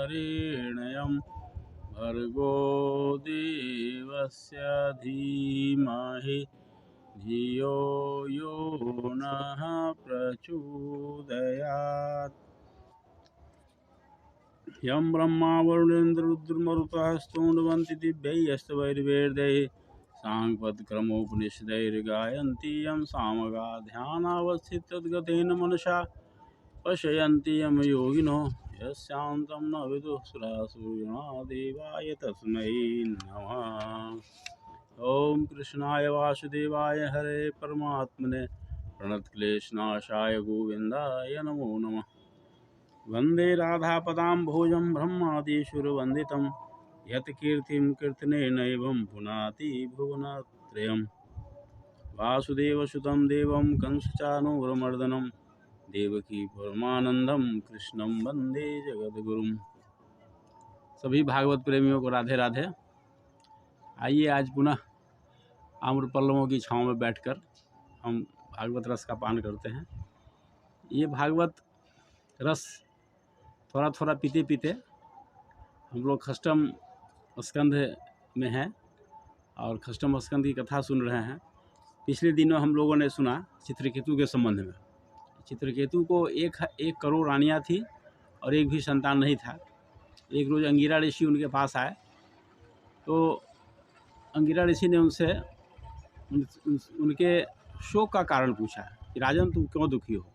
वरेण्यं भर्गो देवस्य धीमहि धियो यो नः प्रचोदयात्। यं ब्रह्मा वरुणेन्द्र रुद्रमरुतः स्तुवन्ति दिव्यैस्तवैर्वेदैः साङ्गपदक्रमोपनिषदैर्गायन्ति यं सामगा ध्यानावस्थितगतेन मनसा पश्यन्ति यं योगिनो यस्यान्तं न विदुः सुरासुरगणा देवाय तस्मै नमः। ओम कृष्णाय वासुदेवाय हरे परमात्मने प्रणतक्लेशनाशाय गोविन्दाय नमो नमः। वन्दे राधापदाम्भोजं ब्रह्मादिसुरवन्दितं यत्कीर्तिं कीर्तनेनैवं पुनाति भुवनत्रयम्। वासुदेवसुतं देवं कंसचानूरमर्दनं देवकी परमानंदम कृष्णं वन्दे जगद्गुरुम्। सभी भागवत प्रेमियों को राधे राधे। आइए आज पुनः आम्रपल्लवों की छाँव में बैठकर हम भागवत रस का पान करते हैं। ये भागवत रस थोड़ा थोड़ा पीते पीते हम लोग खष्टम स्कंध में हैं और खष्टम स्कंध की कथा सुन रहे हैं। पिछले दिनों हम लोगों ने सुना चित्रकेतु के संबंध में। चित्रकेतु को एक करोड़ रानियाँ थी और एक भी संतान नहीं था। एक रोज़ अंगिरा ऋषि उनके पास आए तो अंगिरा ऋषि ने उनसे उनके शोक का कारण पूछा कि राजन तुम क्यों दुखी हो।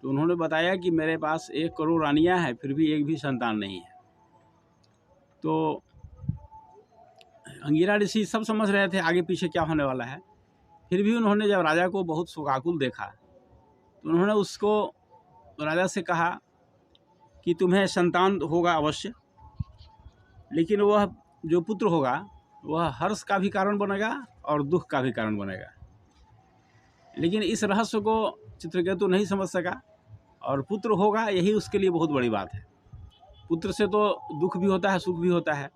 तो उन्होंने बताया कि मेरे पास 1 करोड़ रानियाँ हैं फिर भी एक भी संतान नहीं है। तो अंगिरा ऋषि सब समझ रहे थे आगे पीछे क्या होने वाला है। फिर भी उन्होंने जब राजा को बहुत शोकाकुल देखा तो उन्होंने उसको राजा से कहा कि तुम्हें संतान होगा अवश्य, लेकिन वह जो पुत्र होगा वह हर्ष का भी कारण बनेगा और दुख का भी कारण बनेगा। लेकिन इस रहस्य को चित्रकेतु नहीं समझ सका और पुत्र होगा यही उसके लिए बहुत बड़ी बात है। पुत्र से तो दुख भी होता है सुख भी होता है,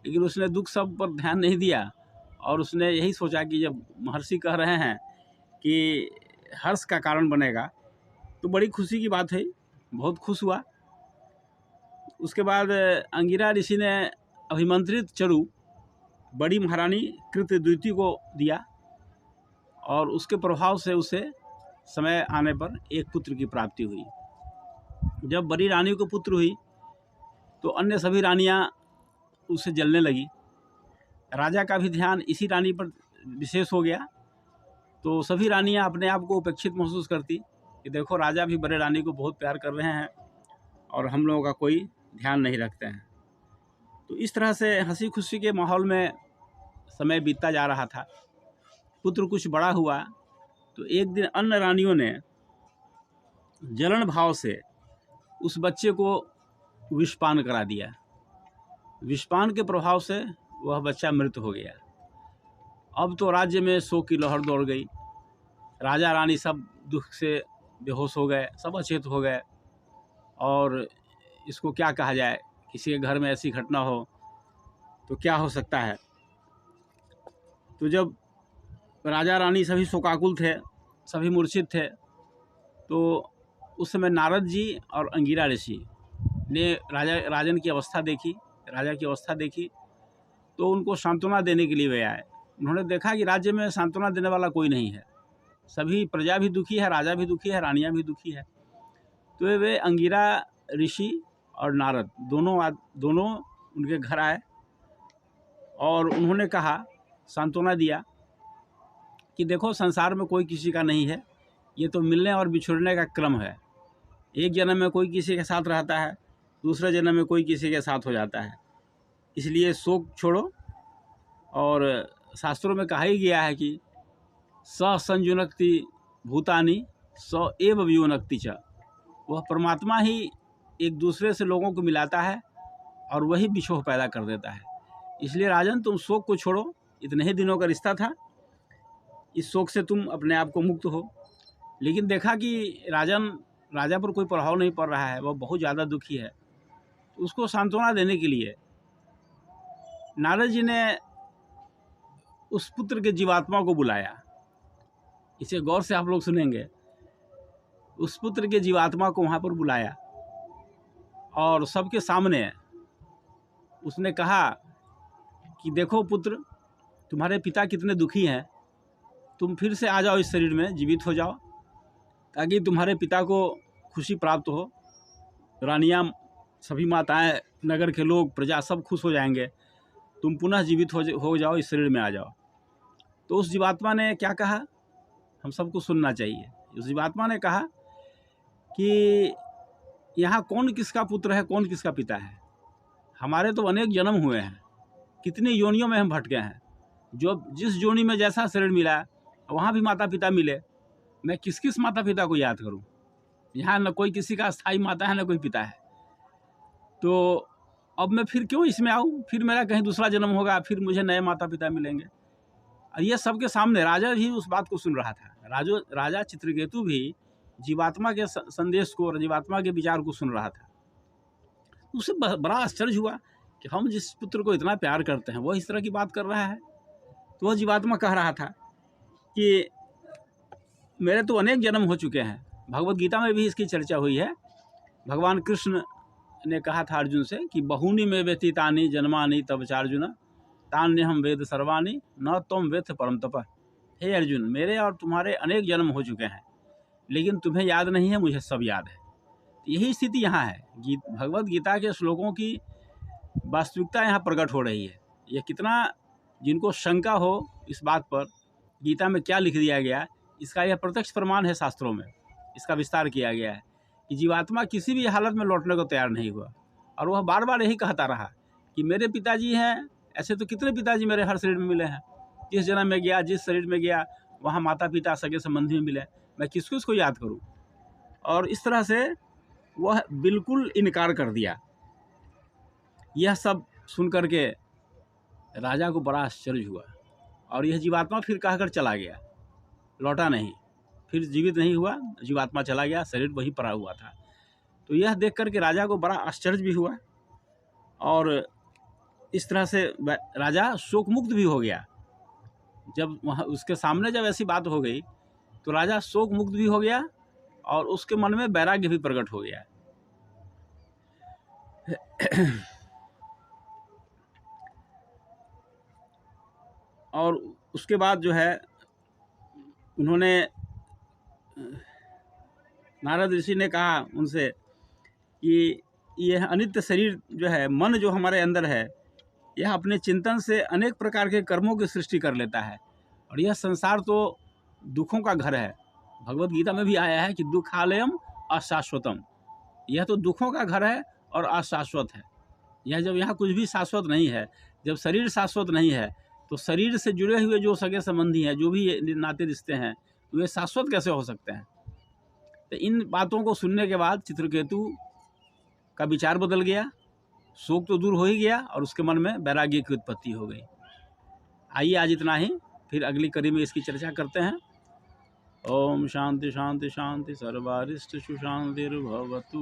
लेकिन उसने दुख सब पर ध्यान नहीं दिया और उसने यही सोचा कि जब महर्षि कह रहे हैं कि हर्ष का कारण बनेगा तो बड़ी खुशी की बात है, बहुत खुश हुआ। उसके बाद अंगिरा ऋषि ने अभिमंत्रित चरु बड़ी महारानी कृतद्युति को दिया और उसके प्रभाव से उसे समय आने पर एक पुत्र की प्राप्ति हुई। जब बड़ी रानी को पुत्र हुई तो अन्य सभी रानियां उससे जलने लगी। राजा का भी ध्यान इसी रानी पर विशेष हो गया। तो सभी रानियां अपने आप को उपेक्षित महसूस करती कि देखो राजा भी बड़े रानी को बहुत प्यार कर रहे हैं और हम लोगों का कोई ध्यान नहीं रखते हैं। तो इस तरह से हंसी खुशी के माहौल में समय बीतता जा रहा था। पुत्र कुछ बड़ा हुआ तो एक दिन अन्य रानियों ने जलन भाव से उस बच्चे को विषपान करा दिया। विषपान के प्रभाव से वह बच्चा मृत हो गया। अब तो राज्य में शोक की लहर दौड़ गई। राजा रानी सब दुख से बेहोश हो गए, सब अचेत हो गए। और इसको क्या कहा जाए, किसी के घर में ऐसी घटना हो तो क्या हो सकता है। तो जब राजा रानी सभी शोकाकुल थे, सभी मूर्छित थे, तो उस समय नारद जी और अंगिरा ऋषि ने राजन की अवस्था देखी, राजा की अवस्था देखी तो उनको सांत्वना देने के लिए वे आए। उन्होंने देखा कि राज्य में सांत्वना देने वाला कोई नहीं है, सभी प्रजा भी दुखी है, राजा भी दुखी है, रानियाँ भी दुखी है। तो वे अंगिरा ऋषि और नारद दोनों उनके घर आए और उन्होंने कहा, सांत्वना दिया कि देखो संसार में कोई किसी का नहीं है, ये तो मिलने और बिछुड़ने का क्रम है। एक जन्म में कोई किसी के साथ रहता है, दूसरे जन्म में कोई किसी के साथ हो जाता है। इसलिए शोक छोड़ो। और शास्त्रों में कहा ही गया है कि स संयुनक्ति भूतानि स एव वियुनक्ति च। वह परमात्मा ही एक दूसरे से लोगों को मिलाता है और वही विछोह पैदा कर देता है। इसलिए राजन तुम शोक को छोड़ो, इतने ही दिनों का रिश्ता था, इस शोक से तुम अपने आप को मुक्त हो। लेकिन देखा कि राजा पर कोई प्रभाव नहीं पड़ रहा है, वह बहुत ज़्यादा दुखी है। तो उसको सांत्वना देने के लिए नारद जी ने उस पुत्र के जीवात्मा को बुलाया। इसे गौर से आप लोग सुनेंगे। उस पुत्र के जीवात्मा को वहाँ पर बुलाया और सबके सामने उसने कहा कि देखो पुत्र, तुम्हारे पिता कितने दुखी हैं, तुम फिर से आ जाओ इस शरीर में, जीवित हो जाओ, ताकि तुम्हारे पिता को खुशी प्राप्त हो। रानियाँ, सभी माताएं, नगर के लोग, प्रजा सब खुश हो जाएंगे, तुम पुनः जीवित हो जाओ, इस शरीर में आ जाओ। तो उस जीवात्मा ने क्या कहा, हम सबको सुनना चाहिए। उस जीवात्मा ने कहा कि यहाँ कौन किसका पुत्र है, कौन किसका पिता है। हमारे तो अनेक जन्म हुए हैं, कितनी योनियों में हम भटके हैं, जो जिस योनि में जैसा शरीर मिला वहाँ भी माता पिता मिले, मैं किस किस माता पिता को याद करूँ। यहाँ न कोई किसी का स्थायी माता है, न कोई पिता है, तो अब मैं फिर क्यों इसमें आऊँ, फिर मेरा कहीं दूसरा जन्म होगा, फिर मुझे नए माता पिता मिलेंगे। और ये सबके सामने राजा भी उस बात को सुन रहा था। राजा चित्रकेतु भी जीवात्मा के संदेश को और जीवात्मा के विचार को सुन रहा था। उसे बड़ा आश्चर्य हुआ कि हम जिस पुत्र को इतना प्यार करते हैं वह इस तरह की बात कर रहा है। तो वह जीवात्मा कह रहा था कि मेरे तो अनेक जन्म हो चुके हैं। भगवत गीता में भी इसकी चर्चा हुई है। भगवान कृष्ण ने कहा था अर्जुन से कि बहुनी में व्यतीतानि जन्मानि तब चार्जुन तान्य हम वेद सर्वाणि न तुम वेद परम तप। हे अर्जुन, मेरे और तुम्हारे अनेक जन्म हो चुके हैं, लेकिन तुम्हें याद नहीं है, मुझे सब याद है। यही स्थिति यहाँ है। भगवत गीता के श्लोकों की वास्तविकता यहाँ प्रकट हो रही है। यह कितना, जिनको शंका हो इस बात पर गीता में क्या लिख दिया गया, इसका यह प्रत्यक्ष प्रमाण है। शास्त्रों में इसका विस्तार किया गया है कि जीवात्मा किसी भी हालत में लौटने को तैयार नहीं हुआ, और वह बार बार यही कहता रहा कि मेरे पिताजी हैं। ऐसे तो कितने पिताजी मेरे हर शरीर में मिले हैं, जिस जन्म में गया, जिस शरीर में गया, वहाँ माता पिता सगे संबंधी में मिले, मैं किस किसको याद करूँ। और इस तरह से वह बिल्कुल इनकार कर दिया। यह सब सुन कर के राजा को बड़ा आश्चर्य हुआ, और यह जीवात्मा फिर कहकर चला गया, लौटा नहीं, फिर जीवित नहीं हुआ, जीवात्मा चला गया, शरीर वहीं पड़ा हुआ था। तो यह देख कर के राजा को बड़ा आश्चर्य भी हुआ, और इस तरह से राजा शोक मुक्त भी हो गया। जब वहाँ उसके सामने जब ऐसी बात हो गई तो राजा शोक मुक्त भी हो गया, और उसके मन में वैराग्य भी प्रकट हो गया। और उसके बाद जो है उन्होंने, नारद ऋषि ने कहा उनसे कि यह अनित्य शरीर जो है, मन जो हमारे अंदर है, यह अपने चिंतन से अनेक प्रकार के कर्मों की सृष्टि कर लेता है, और यह संसार तो दुखों का घर है। भगवत गीता में भी आया है कि दुखालयम अशाश्वतम, यह तो दुखों का घर है और अशाश्वत है। यह जब यहाँ कुछ भी शाश्वत नहीं है, जब शरीर शाश्वत नहीं है, तो शरीर से जुड़े हुए जो सगे संबंधी हैं, जो भी नाते रिश्ते हैं, वे शाश्वत कैसे हो सकते हैं। तो इन बातों को सुनने के बाद चित्रकेतु का विचार बदल गया, शोक तो दूर हो ही गया, और उसके मन में वैराग्य की उत्पत्ति हो गई। आइए आज इतना ही, फिर अगली कड़ी में इसकी चर्चा करते हैं। ओम शांति शांति शांति, सर्वारिष्ट सुशांतिर्भवतु।